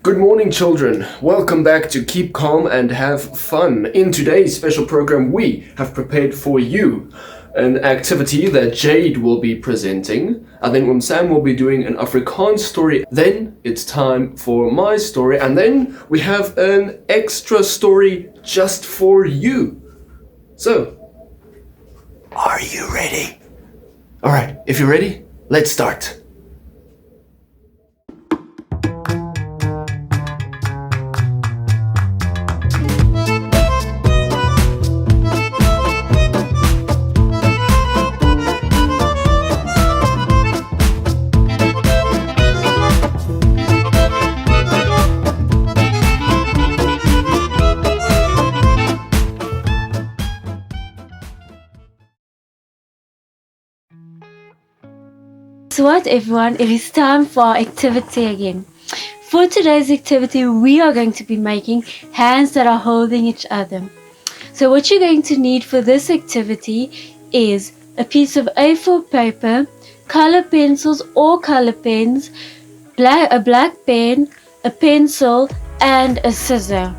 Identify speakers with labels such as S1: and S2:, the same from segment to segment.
S1: Good morning, children. Welcome back to Keep Calm and Have Fun. In today's special program, we have prepared for you an activity that Jade will be presenting. And then Sam will be doing an Afrikaans story. Then it's time for my story. And then we have an extra story just for you. So, are you ready? All right, if you're ready, let's start.
S2: So what everyone, it is time for our activity again. For today's activity, we are going to be making hands that are holding each other. So what you're going to need for this activity is a piece of A4 paper, color pencils or color pens, a black pen, a pencil and a scissor.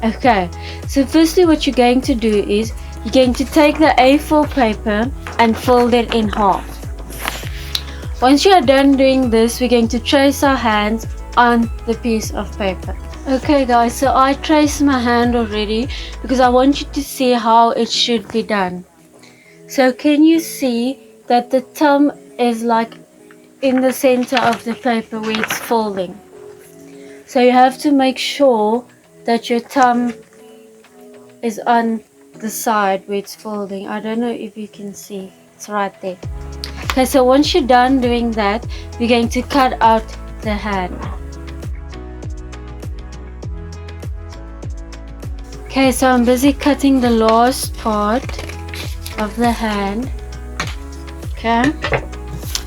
S2: Okay, so firstly what you're going to do is you're going to take the A4 paper and fold it in half. Once you are done doing this, we're going to trace our hands on the piece of paper. Okay guys, so I traced my hand already because I want you to see how it should be done. So can you see that the thumb is like in the center of the paper where it's folding? So you have to make sure that your thumb is on the side where it's folding. I don't know if you can see, it's right there. Okay, so once you're done doing that, we're going to cut out the hand. Okay, so I'm busy cutting the last part of the hand. Okay,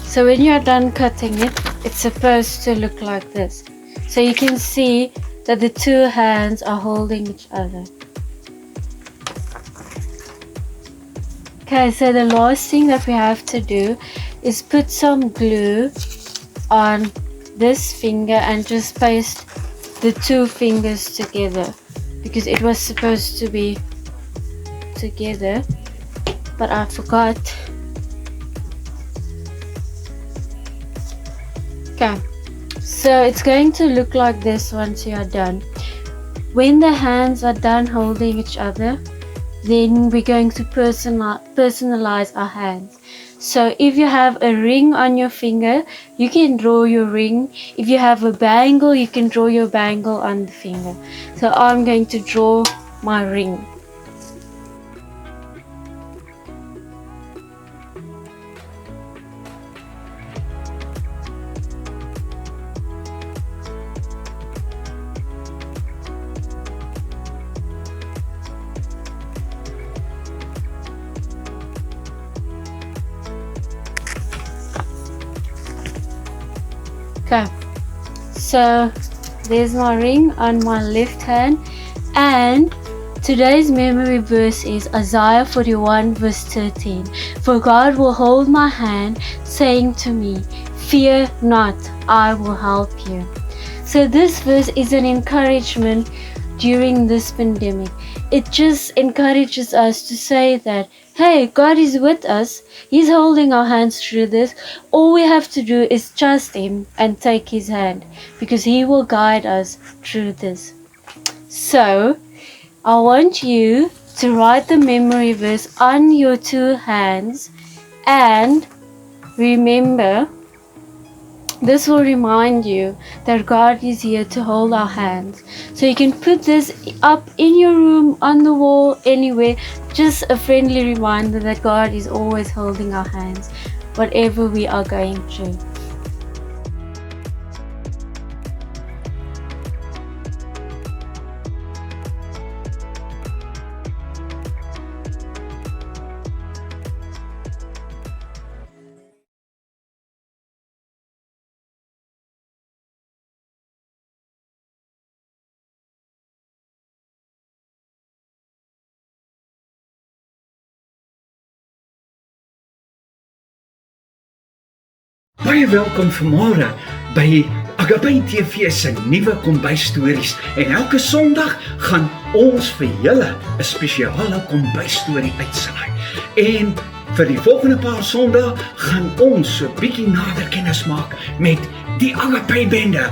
S2: so when you're done cutting it, it's supposed to look like this. So you can see that the two hands are holding each other. Okay, so the last thing that we have to do is put some glue on this finger and just paste the two fingers together because it was supposed to be together, but I forgot. Okay, so it's going to look like this once you are done. When the hands are done holding each other, then we're going to personalize our hands. So if you have a ring on your finger, you can draw your ring. If you have a bangle, you can draw your bangle on the finger. So I'm going to draw my ring. Okay, so there's my ring on my left hand, and today's memory verse is Isaiah 41 verse 13. For God will hold my hand, saying to me, fear not, I will help you. So this verse is an encouragement during this pandemic. It just encourages us to say that, hey, God is with us. He's holding our hands through this. All we have to do is trust Him and take His hand because He will guide us through this. So, I want you to write the memory verse on your two hands and remember, this will remind you that God is here to hold our hands. So you can put this up in your room, on the wall, anywhere. Just a friendly reminder that God is always holding our hands, whatever we are going through.
S3: Baie welkom vanmôre by Agapé TV se nuwe kombuisstories en elke Sondag gaan ons vir julle 'n spesiale kombuisstorie uitsaai. En vir die volgende paar Sondae gaan ons so bietjie nader kennis maak met die Agapé bende.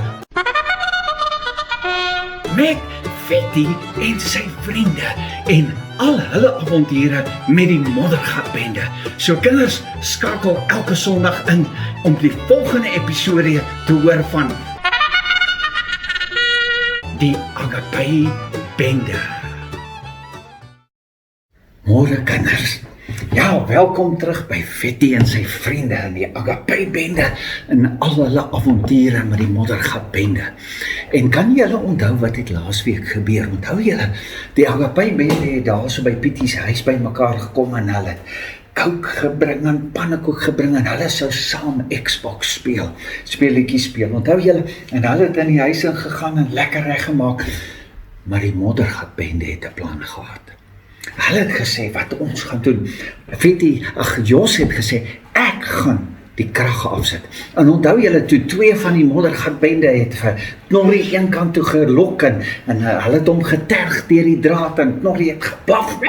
S3: Met Fetty en sy vriende en al hulle avonture met die moddergatbende. So kinders, skakel elke Sondag in om die volgende episode te hoor van die Agapé bende. Môre kinders. Ja, welkom terug by Fetty en sy vriende in die Agapé bende en al hulle avonture met die moddergatbende. En kan julle onthou wat het laasweek gebeur? Onthou julle, die Agapé bende het daar so by Pietie se huis bymekaar gekom en hulle het kook gebring en pannekoek gebring en hulle sou saam Xbox speletjies speel. Onthou julle, en hulle het in die huis ingegaan en lekker reggemaak, maar die moddergatbende het 'n plan gehad. Hulle het gesê wat ons gaan doen. Jos het gesê, ek gaan die krag afsit. En onthou julle, toe 2 van die moddergatbende het vir Knorrie een kant toe gelok en hulle het hom geterg deur die draad en Knorrie het geblaf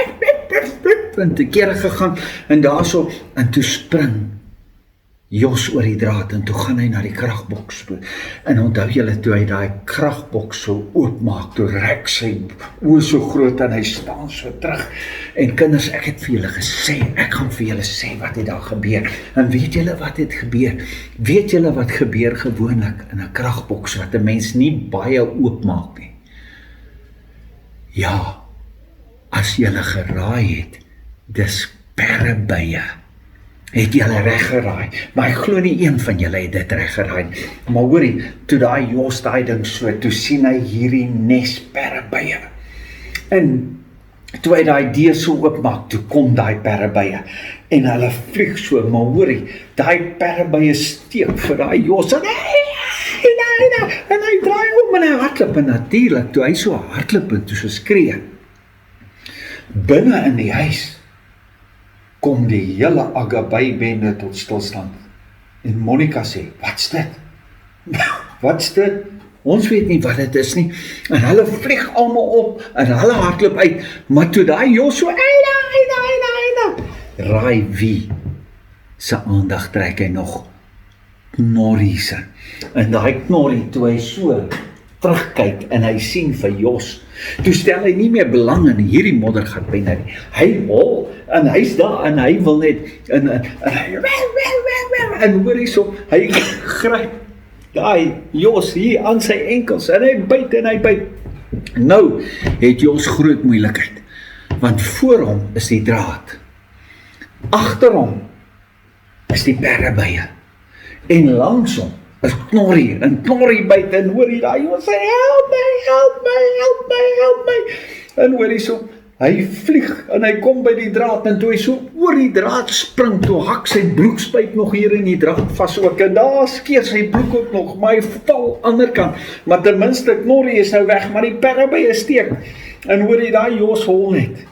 S3: en te kere gegaan en daarso en toe spring Jos oor die draad en toe gaan hy na die kragboks toe. En onthou julle, toe hy daai kragboks so oopmaak, toe rek sy oë so groot en hy staan so terug. En kinders, ek het vir julle gesê, ek gaan vir julle sê wat het daar gebeur. En weet julle wat het gebeur? Weet julle wat gebeur gewoonlik in 'n kragboks wat 'n mens nie baie oopmaak nie? Ja, as julle geraai het, dis perrebye. Het julle reg geraai, maar ek glo nie een van julle het dit reg geraai. Maar hoorie, toe daai Jos daai ding so, toe sien hy hierdie nes perrebye. En toe hy daai deur so oopmaak, toe kom daai perrebye. En hulle vlieg so, maar hoorie, daai perrebye steek vir daai Jos. En hy draai om en hy hardloop. En natuurlik, toe hy so hardloop en toe so skree, binne in die huis, kom die hele Agapé bende tot stilstand. En Monica sê, wat's dit? Wat's dit? Ons weet nie wat dit is nie. En hulle vlieg almal op en hulle hardloop uit. Maar toe daai Jos so, eina. Raai wie se aandag trek hy nog? Knorrie se. En daai Knorrie, toe hy so terugkyk en hy sien vir Jos, toe stel hy nie meer belang in hierdie moddergatbende nie. Hy hol en hy's daar en hy wil net en hoor hierso, hy gryp daai Jos hier aan sy enkels en hy byt. Nou het Jos groot moeilikheid, want voor hom is die draad, agter hom is die perrebye en langs hom is Knorrie, en Knorrie byt en hoor hy daai Jos sê, help my, en hoor hy so, hy vlieg, en hy kom by die draad, en toe hy so oor die draad spring, toe hak sy broekspyp nog hier in die draad vas ook, en daar skeer sy broek ook nog, maar hy val ander kant, maar ten minste Knorrie is nou weg, maar die perrebye steek, en hoor hy daai Jos hol net,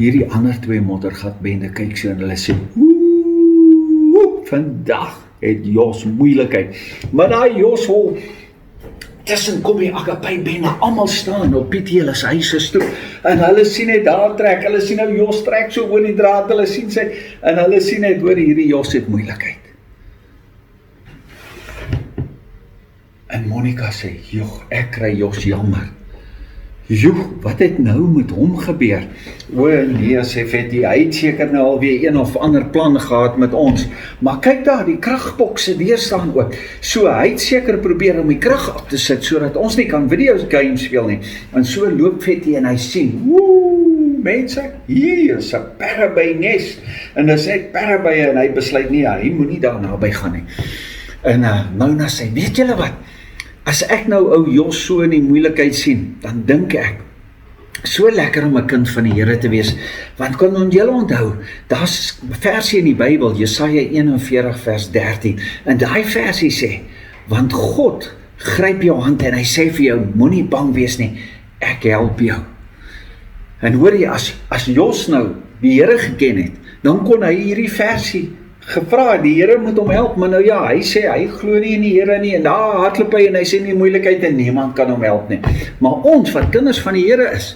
S3: hierdie ander 2 moddergatbende kyk so, en hulle sê, vandag het Jos moeilikheid, maar daai Jos hol, tussen kom die Agapé bende, almal staan op Pietie hulle se huise toe, en hulle sien net daar trek, hulle sien nou Jos trek so oor die draad, hulle sien sy, en hulle sien net hoor hierdie Jos het moeilikheid. En Monica sê, joh, ek kry Jos jammer. Joh, wat het nou met hom gebeur? O nee, sê Fetty, hy het seker nou alweer een of ander plan gehad met ons. Maar kyk daar, die kragboks se deur staan oop. So hy het seker probeer om die krag af te sit, sodat ons nie kan video games speel nie. En so loop Fetty en hy sien, mense, hier is 'n perrebye nes. En dis net perrebye en hy besluit nie, hy moenie daar naby gaan nie. En Mona sê, weet julle wat? As ek nou ou Jos so in die moeilikheid sien, dan dink ek, so lekker om 'n kind van die Here te wees, want kan julle onthou, daar's 'n versie in die Bybel, Jesaja 41 vers 13, en daai versie sê, want God gryp jou hand en hy sê vir jou, moenie bang wees nie, ek help jou. En hoor jy, as Jos nou die Here geken het, dan kon hy hierdie versie gevra, die Here moet hom help, maar nou ja, hy sê, hy glo nie in die Here nie, en daar hardloop hy, en hy sê nie moeilikheid, en niemand kan hom help nie. Maar ons, wat kinders van die Here is,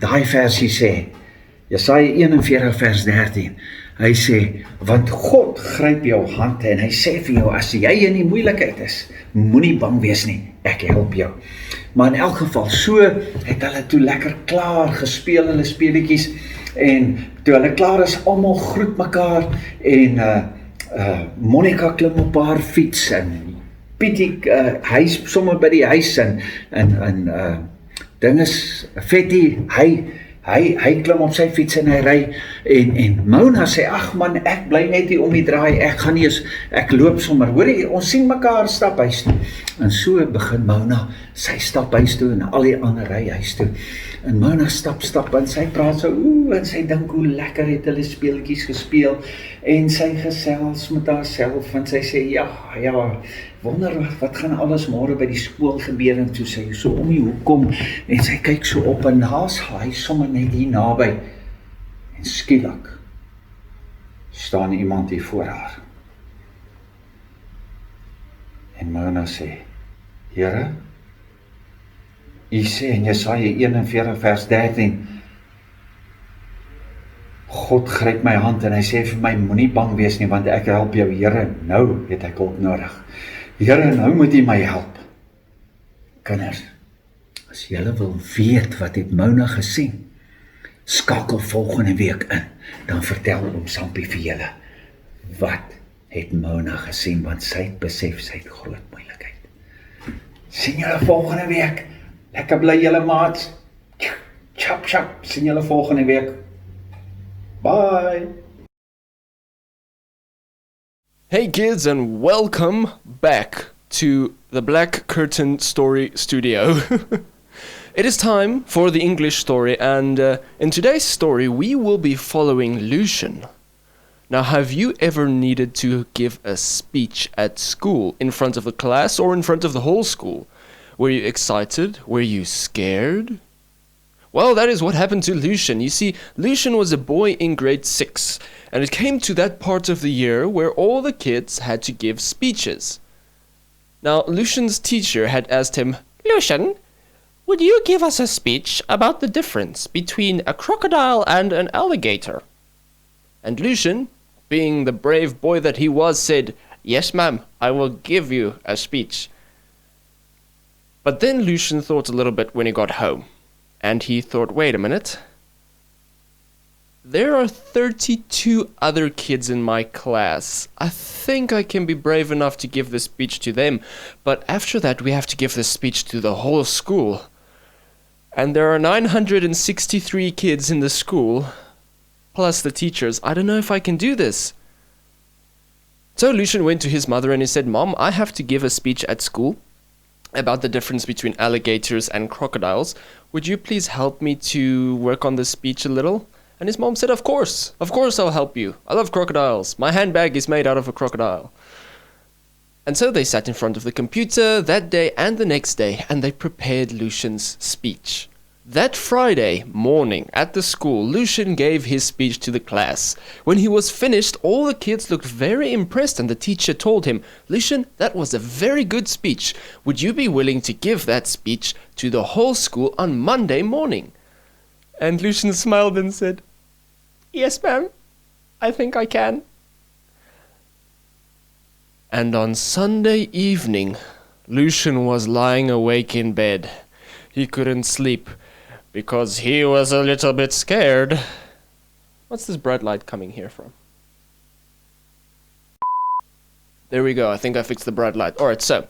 S3: daai versie sê, Jesaja 41 vers 13, hy sê, want God gryp jou hand, en hy sê vir jou, as jy in die moeilikheid is, moenie bang wees nie, ek help jou. Maar in elk geval, so het hulle toe lekker klaar gespeel, hulle speletjies, en toe hulle klaar is, almal groet mekaar, en Monica klim op haar fiets, en Pietie, hy is sommer by die huis, en ding is, Fetty, hy klim op sy fiets en hy ry, en Mona sê, ag man, ek bly net hier om die draai, ek gaan nie eens, ek loop sommer, hoor jy, ons sien mekaar stap huis toe, en so begin Mona, sy stap huis toe, en al die ander ry huis toe, en Mona stap, en sy praat so, en sy dink hoe lekker het hulle speeltjies gespeel, en sy gesels met haarself, en sy sê, ja, wonder wat gaan alles môre by die skool gebeur, en toe sy so om die hoek kom, en sy kyk so op, en naas hy sommer net hier naby, en skielik staan iemand hier voor haar, en Mona sê, Here, U sê in Jesaja 41 vers 13, God gryp my hand en hy sê vir my, moenie bang wees nie, want ek help jou, Here, nou het ek hulp nodig. Here, nou moet U my help. Kinders, as julle wil weet wat het Mona gesien, skakel volgende week in, dan vertel oom Sampie vir julle, wat het Mona gesien, want sy het besef, sy het groot moeilikheid. Sien julle volgende week, lekker bly julle maats, chap, sien julle volgende week, bye!
S1: Hey kids, and welcome back to the Black Curtain Story Studio. It is time for the English story, and in today's story we will be following Lucian. Now, have you ever needed to give a speech at school in front of the class or in front of the whole school? Were you excited? Were you scared? Well, that is what happened to Lucian. You see, Lucian was a boy in grade 6, and it came to that part of the year where all the kids had to give speeches. Now, Lucian's teacher had asked him, Lucian, would you give us a speech about the difference between a crocodile and an alligator? And Lucian, being the brave boy that he was, said, Yes, ma'am, I will give you a speech. But then Lucian thought a little bit when he got home. And he thought, wait a minute, there are 32 other kids in my class. I think I can be brave enough to give the speech to them, but after that we have to give the speech to the whole school. And there are 963 kids in the school, plus the teachers. I don't know if I can do this. So Lucian went to his mother and he said, Mom, I have to give a speech at school about the difference between alligators and crocodiles. Would you please help me to work on the speech a little? And his mom said, of course I'll help you. I love crocodiles. My handbag is made out of a crocodile. And so they sat in front of the computer that day and the next day, and they prepared Lucian's speech. That Friday morning at the school, Lucian gave his speech to the class. When he was finished, all the kids looked very impressed, and the teacher told him, Lucian, that was a very good speech. Would you be willing to give that speech to the whole school on Monday morning? And Lucian smiled and said, Yes, ma'am, I think I can. And on Sunday evening, Lucian was lying awake in bed. He couldn't sleep, because he was a little bit scared. What's this bright light coming here from? There we go, I think I fixed the bright light. Alright, so,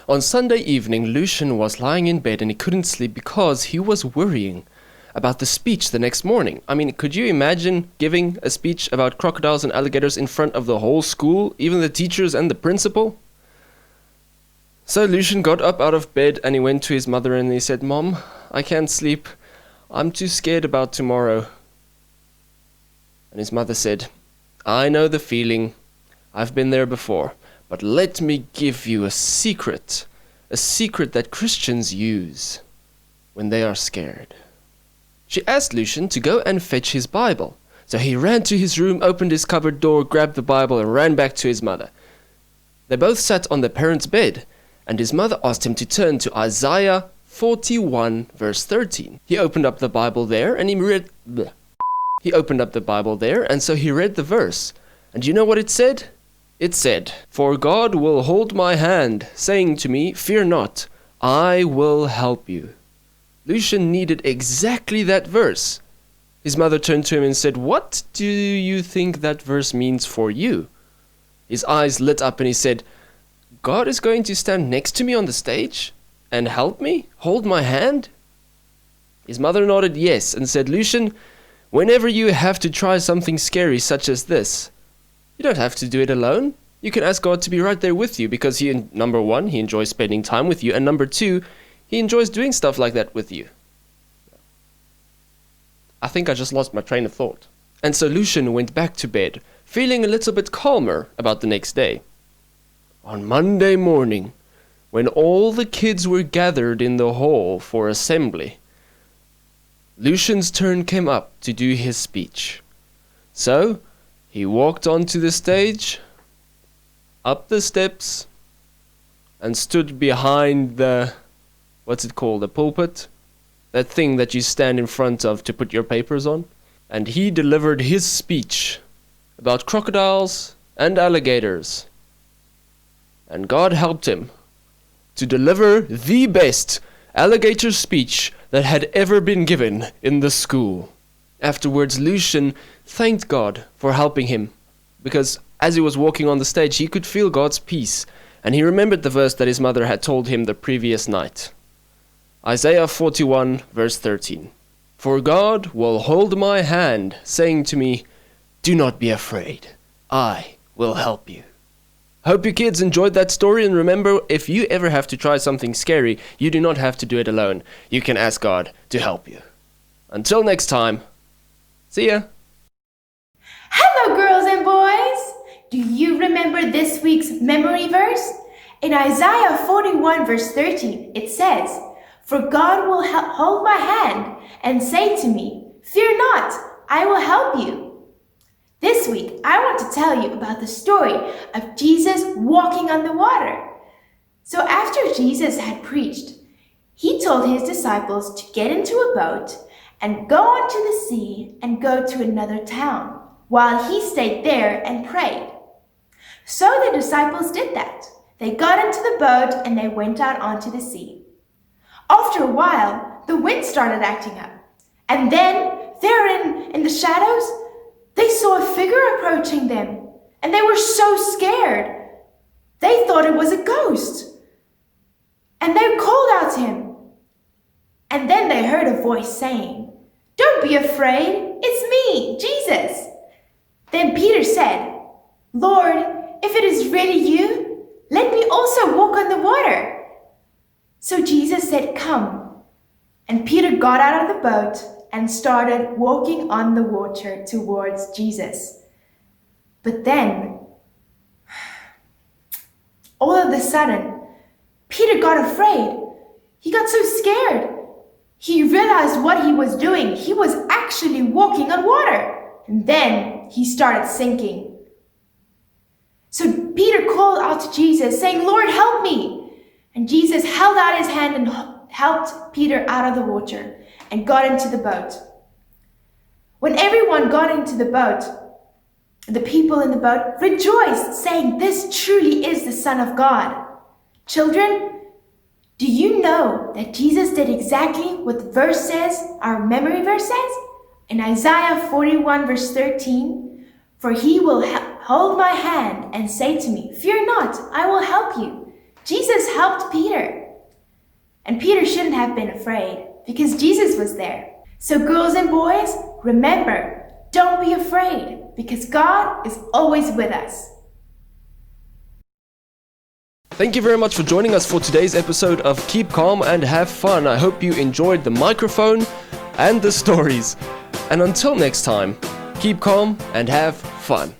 S1: on Sunday evening, Lucian was lying in bed and he couldn't sleep because he was worrying about the speech the next morning. I mean, could you imagine giving a speech about crocodiles and alligators in front of the whole school, even the teachers and the principal? So Lucian got up out of bed and he went to his mother and he said, Mom, I can't sleep. I'm too scared about tomorrow. And his mother said, I know the feeling. I've been there before. But let me give you a secret that Christians use when they are scared. She asked Lucian to go and fetch his Bible. So he ran to his room, opened his cupboard door, grabbed the Bible, and ran back to his mother. They both sat on their parents' bed, and his mother asked him to turn to Isaiah 41, verse 13. He opened up the Bible there, and so he read the verse. And you know what it said? It said, "For God will hold my hand, saying to me, fear not, I will help you." Lucian needed exactly that verse. His mother turned to him and said, "What do you think that verse means for you?" His eyes lit up and he said, "God is going to stand next to me on the stage and help me, hold my hand?" His mother nodded yes and said, "Lucian, whenever you have to try something scary such as this, you don't have to do it alone. You can ask God to be right there with you because number one, he enjoys spending time with you, and number two, he enjoys doing stuff like that with you." I think I just lost my train of thought. And so Lucian went back to bed, feeling a little bit calmer about the next day. On Monday morning, when all the kids were gathered in the hall for assembly, Lucian's turn came up to do his speech. So, he walked onto the stage, up the steps, and stood behind the, what's it called, the pulpit? That thing that you stand in front of to put your papers on. And he delivered his speech about crocodiles and alligators. And God helped him to deliver the best alligator speech that had ever been given in the school. Afterwards, Lucian thanked God for helping him, because as he was walking on the stage, he could feel God's peace, and he remembered the verse that his mother had told him the previous night. Isaiah 41, verse 13. "For God will hold my hand, saying to me, do not be afraid. I will help you." Hope you kids enjoyed that story, and remember, if you ever have to try something scary, you do not have to do it alone. You can ask God to help you. Until next time, see ya!
S4: Hello, girls and boys! Do you remember this week's memory verse? In Isaiah 41, verse 13, it says, "For God will hold my hand and say to me, fear not, I will help you." This week, I want to tell you about the story of Jesus walking on the water. So after Jesus had preached, he told his disciples to get into a boat and go onto the sea and go to another town, while he stayed there and prayed. So the disciples did that. They got into the boat and they went out onto the sea. After a while, the wind started acting up. And then, there in the shadows, they saw a figure approaching them. And they were so scared. They thought it was a ghost. And they called out to him. And then they heard a voice saying, "Don't be afraid, it's me, Jesus." Then Peter said, "Lord, if it is really you, let me also walk on the water." So Jesus said, "Come." And Peter got out of the boat and started walking on the water towards Jesus. But then, all of a sudden, Peter got afraid. He got so scared. He realized what he was doing. He was actually walking on water. And then he started sinking. So Peter called out to Jesus, saying, "Lord, help me." And Jesus held out his hand and helped Peter out of the water and got into the boat. When everyone got into the boat, the people in the boat rejoiced, saying, "This truly is the Son of God." Children, do you know that Jesus did exactly what the verse says, our memory verse says? In Isaiah 41, verse 13, "For he will hold my hand and say to me, fear not, I will help you." Jesus helped Peter. And Peter shouldn't have been afraid because Jesus was there. So girls and boys, remember, don't be afraid because God is always with us.
S1: Thank you very much for joining us for today's episode of Keep Calm and Have Fun. I hope you enjoyed the microphone and the stories. And until next time, keep calm and have fun.